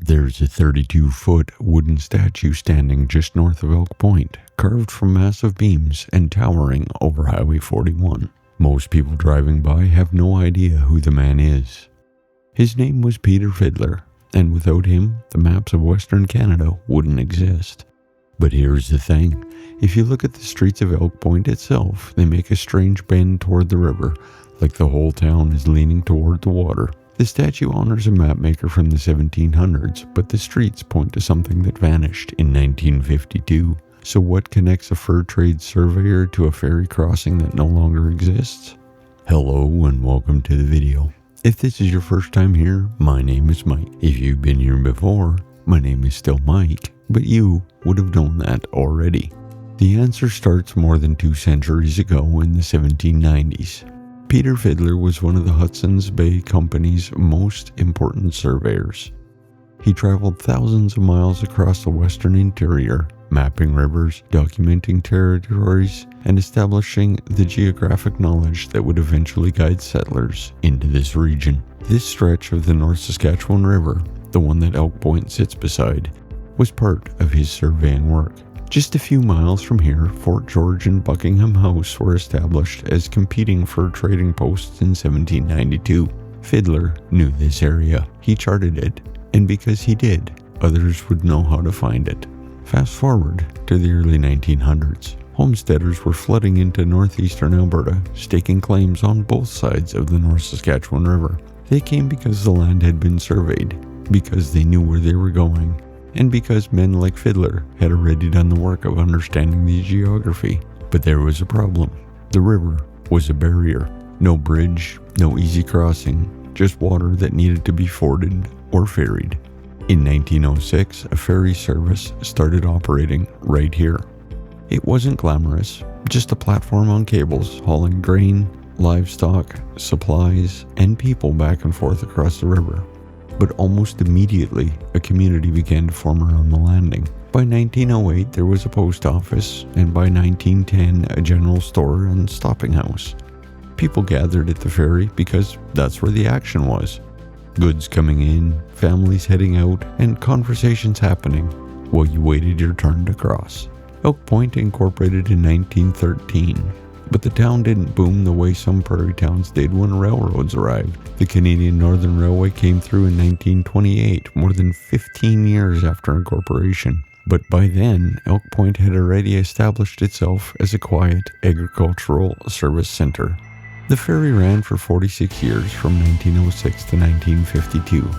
There's a 32-foot wooden statue standing just north of Elk Point, carved from massive beams and towering over Highway 41. Most people driving by have no idea who the man is. His name was Peter Fiddler, and without him, the maps of Western Canada wouldn't exist. But here's the thing, if you look at the streets of Elk Point itself, they make a strange bend toward the river, like the whole town is leaning toward the water. The statue honors a mapmaker from the 1700s, but the streets point to something that vanished in 1952. So what connects a fur trade surveyor to a ferry crossing that no longer exists? Hello and welcome to the video. If this is your first time here, my name is Mike. If you've been here before, my name is still Mike, but you would have known that already. The answer starts more than 2 centuries ago in the 1790s. Peter Fiddler was one of the Hudson's Bay Company's most important surveyors. He traveled thousands of miles across the western interior, mapping rivers, documenting territories, and establishing the geographic knowledge that would eventually guide settlers into this region. This stretch of the North Saskatchewan River, the one that Elk Point sits beside, was part of his surveying work. Just a few miles from here, Fort George and Buckingham House were established as competing fur trading posts in 1792. Fiddler knew this area. He charted it, and because he did, others would know how to find it. Fast forward to the early 1900s. Homesteaders were flooding into northeastern Alberta, staking claims on both sides of the North Saskatchewan River. They came because the land had been surveyed, because they knew where they were going, and because men like Fiddler had already done the work of understanding the geography. But there was a problem. The river was a barrier. No bridge, no easy crossing, just water that needed to be forded or ferried. In 1906, a ferry service started operating right here. It wasn't glamorous, just a platform on cables hauling grain, livestock, supplies, and people back and forth across the river. But almost immediately, a community began to form around the landing. By 1908, there was a post office, and by 1910, a general store and stopping house. People gathered at the ferry because that's where the action was. Goods coming in, families heading out, and conversations happening while you waited your turn to cross. Elk Point incorporated in 1913. But the town didn't boom the way some prairie towns did when railroads arrived. The Canadian Northern Railway came through in 1928, more than 15 years after incorporation. But by then, Elk Point had already established itself as a quiet agricultural service center. The ferry ran for 46 years from 1906 to 1952.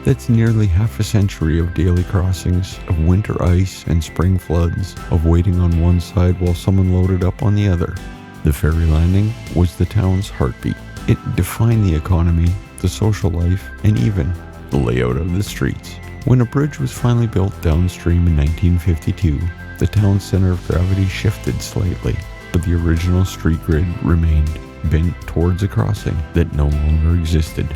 That's nearly half a century of daily crossings, of winter ice and spring floods, of waiting on one side while someone loaded up on the other. The ferry landing was the town's heartbeat. It defined the economy, the social life, and even the layout of the streets. When a bridge was finally built downstream in 1952, the town's center of gravity shifted slightly, but the original street grid remained bent towards a crossing that no longer existed.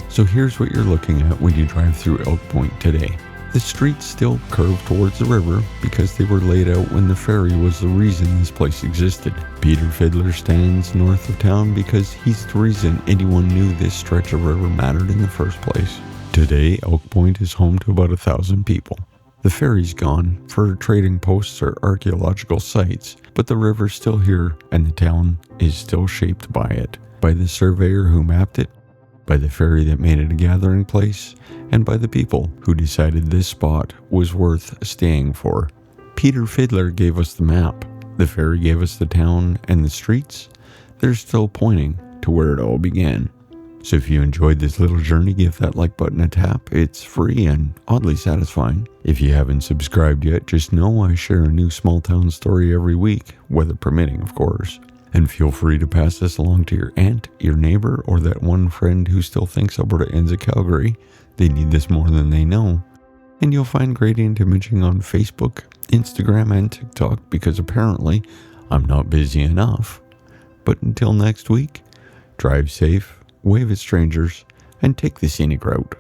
So here's what you're looking at when you drive through Elk Point today. The streets still curve towards the river because they were laid out when the ferry was the reason this place existed. Peter Fiddler stands north of town because he's the reason anyone knew this stretch of river mattered in the first place. Today, Elk Point is home to about 1,000 people. The ferry's gone, fur trading posts are archaeological sites, but the river's still here and the town is still shaped by it. By the surveyor who mapped it, by the ferry that made it a gathering place, and by the people who decided this spot was worth staying for. Peter Fiddler gave us the map. The ferry gave us the town, and the streets, they're still pointing to where it all began. So if you enjoyed this little journey, give that like button a tap. It's free and oddly satisfying. If you haven't subscribed yet, just know I share a new small town story every week, weather permitting, of course. And feel free to pass this along to your aunt, your neighbor, or that one friend who still thinks Alberta ends at Calgary. They need this more than they know. And you'll find gradient imaging on Facebook, Instagram, and TikTok because apparently I'm not busy enough. But until next week, drive safe, wave at strangers, and take the scenic route.